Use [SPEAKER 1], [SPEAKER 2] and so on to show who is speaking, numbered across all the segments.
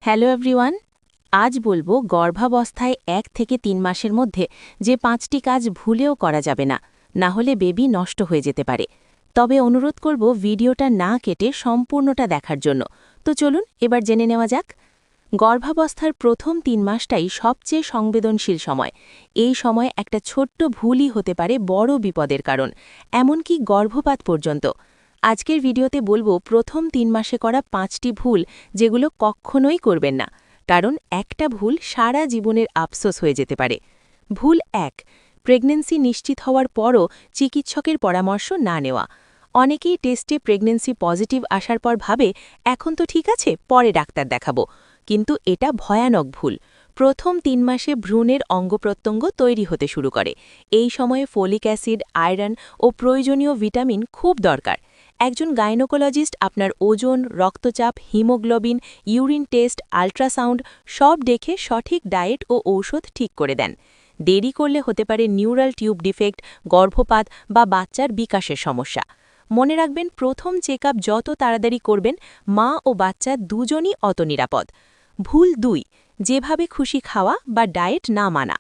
[SPEAKER 1] Hello everyone. আজ বলবো গর্ভাবস্থায় 1 থেকে 3 মাসের মধ্যে যে 5টি কাজ ভুলেও করা যাবে না, না হলে বেবি নষ্ট হয়ে যেতে পারে। তবে অনুরোধ করব ভিডিওটা না কেটে সম্পূর্ণটা দেখার জন্য। তো চলুন এবার জেনে নেওয়া যাক। গর্ভাবস্থার প্রথম 3 মাসটাই সবচেয়ে সংবেদনশীল সময়। এই সময় একটা ছোট্ট ভুলই হতে পারে বড় বিপদের কারণ, এমনকি গর্ভপাত পর্যন্ত। আজকের ভিডিওতে বলবো প্রথম 3 মাসে করা 5টি ভুল যেগুলো কখনোই করবেন না, কারণ একটা ভুল সারা জীবনের আফসোস হয়ে যেতে পারে। ভুল 1, প্রেগন্যান্সি নিশ্চিত হওয়ার পরও চিকিৎসকের পরামর্শ না নেওয়া। অনেকেই টেস্টে প্রেগন্যান্সি পজিটিভ আসার পর ভাবে এখন তো ঠিক আছে, পরে ডাক্তার দেখাবো। কিন্তু এটা ভয়ানক ভুল। প্রথম 3 মাসে ভ্রূণের অঙ্গপ্রত্যঙ্গ তৈরি হতে শুরু করে। এই সময়ে ফোলিক অ্যাসিড, আয়রন ও প্রয়োজনীয় ভিটামিন খুব দরকার। একজন গাইনোকোলজিস্ট আপনার ওজন, রক্তচাপ, হিমোগ্লোবিন, ইউরিন টেস্ট, আল্ট্রাসাউন্ড সব দেখে সঠিক ডায়েট ও ঔষধ ঠিক করে দেন। দেরি করলে হতে পারে নিউরাল টিউব ডিফেক্ট, গর্ভপাত বা বাচ্চার বিকাশের সমস্যা। মনে রাখবেন, প্রথম চেকআপ যত তাড়াতাড়ি করবেন, মা ও বাচ্চা দুজনই অত নিরাপদ। ভুল 2, যেভাবে খুশি খাওয়া বা ডায়েট না মানা।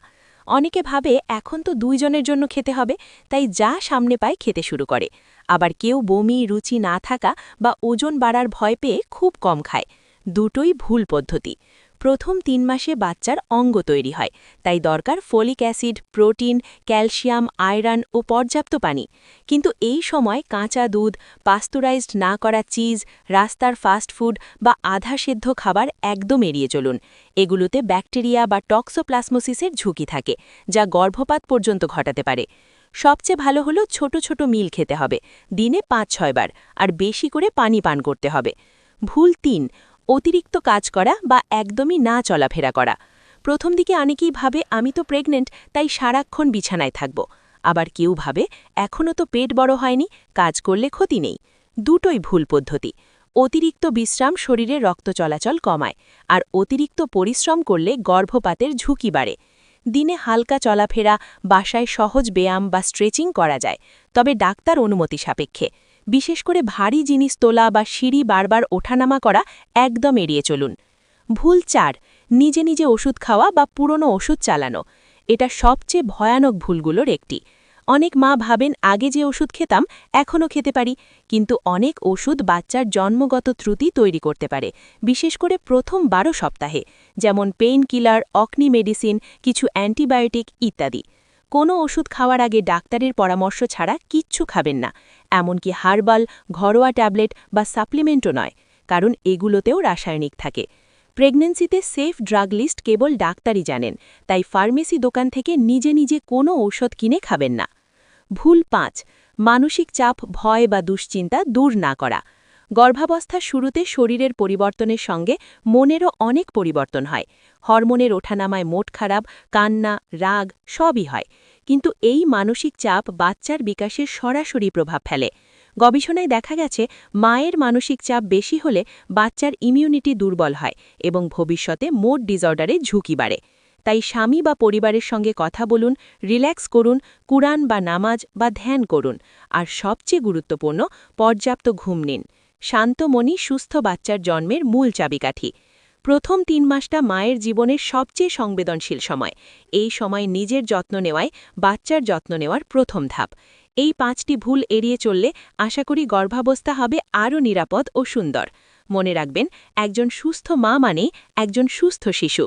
[SPEAKER 1] অনেকে ভাবে এখন তো 2 জনের জন্য খেতে হবে, তাই যা সামনে পায় খেতে শুরু করে। আবার কেউ বমি, রুচি না থাকা বা ওজন বাড়ার ভয় পেয়ে খুব কম খায়। দুটোই ভুল পদ্ধতি। প্রথম 3 মাসে বাচ্চার অঙ্গ তৈরি হয়, তাই দরকার folic acid, protein, calcium, iron ও পর্যাপ্ত পানি। কিন্তু এই সময় কাঁচা দুধ, পাস্তুরাইজড না করা চিজ, রাস্তার ফাস্ট ফুড বা আধা সেদ্ধ খাবার একদম এড়িয়ে চলুন। এগুলোতে ব্যাকটেরিয়া বা টক্সোপ্লাসমোসিসের ঝুঁকি থাকে, যা গর্ভপাত পর্যন্ত ঘটাতে পারে। সবচেয়ে ভালো হলো ছোট ছোট মিল খেতে হবে, দিনে 5-6 বার, আর বেশি করে পানি পান করতে হবে। ভুল 3, অতিরিক্ত কাজ করা বা একদমই না চলাফেরা করা। প্রথম দিকে অনেকেই ভাবে আমি তো প্রেগনেন্ট, তাই সারাক্ষণ বিছানায় থাকব। আবার কেউ ভাবে এখনও তো পেট বড় হয়নি, কাজ করলে ক্ষতি নেই। দুটোই ভুল পদ্ধতি। অতিরিক্ত বিশ্রাম শরীরে রক্ত চলাচল কমায়, আর অতিরিক্ত পরিশ্রম করলে গর্ভপাতের ঝুঁকি বাড়ে। দিনে হালকা চলাফেরা, বাসায় সহজ ব্যায়াম বা স্ট্রেচিং করা যায়, তবে ডাক্তার অনুমতি সাপেক্ষে। বিশেষ করে ভারী জিনিস তোলা বা সিঁড়ি বারবার ওঠানামা করা একদম এড়িয়ে চলুন। ভুল 4, নিজে নিজে ওষুধ খাওয়া বা পুরনো ওষুধ চালানো। এটা সবচেয়ে ভয়ানক ভুলগুলোর একটি। অনেক মা ভাবেন আগে যে ওষুধ খেতাম এখনও খেতে পারি, কিন্তু অনেক ওষুধ বাচ্চার জন্মগত ত্রুটি তৈরি করতে পারে, বিশেষ করে প্রথম 12 সপ্তাহে, যেমন পেইন কিলার, অকনি মেডিসিন, কিছু অ্যান্টিবায়োটিক ইত্যাদি। কোনো ওষুধ খাওয়ার আগে ডাক্তারের পরামর্শ ছাড়া কিচ্ছু খাবেন না, এমনকি হার্বাল, ঘরোয়া ট্যাবলেট বা সাপ্লিমেন্টও নয়, কারণ এগুলোতেও রাসায়নিক থাকে। প্রেগন্যান্সিতে সেফ ড্রাগ লিস্ট কেবল ডাক্তারই জানেন, তাই ফার্মেসি দোকান থেকে নিজে নিজে কোনো ঔষধ কিনে খাবেন না। ভুল 5, মানসিক চাপ, ভয় বা দুশ্চিন্তা দূর না করা। গর্ভাবস্থার শুরুতে শরীরের পরিবর্তনের সঙ্গে মনেরও অনেক পরিবর্তন হয়। হরমোনের ওঠানামায় মোট খারাপ, কান্না, রাগ সবই হয়। কিন্তু এই মানসিক চাপ বাচ্চার বিকাশে সরাসরি প্রভাব ফেলে। গবেষণায় দেখা গেছে মায়ের মানসিক চাপ বেশি হলে বাচ্চার ইমিউনিটি দুর্বল হয় এবং ভবিষ্যতে মোট ডিসঅর্ডারে ঝুঁকি বাড়ে। তাই স্বামী বা পরিবারের সঙ্গে কথা বলুন, রিল্যাক্স করুন, কুরআন বা নামাজ বা ধ্যান করুন, আর সবচেয়ে গুরুত্বপূর্ণ, পর্যাপ্ত ঘুম নিন। শান্ত মনই সুস্থ বাচ্চার জন্মের মূল চাবিকাঠি। প্রথম 3 মাসটা মায়ের জীবনের সবচেয়ে সংবেদনশীল সময়। এই সময় নিজের যত্ন নেওয়ায় বাচ্চার যত্ন নেওয়ার প্রথম ধাপ। এই 5টি ভুল এড়িয়ে চললে আশা করি গর্ভাবস্থা হবে আরও নিরাপদ ও সুন্দর। মনে রাখবেন, একজন সুস্থ মা মানেই একজন সুস্থ শিশু।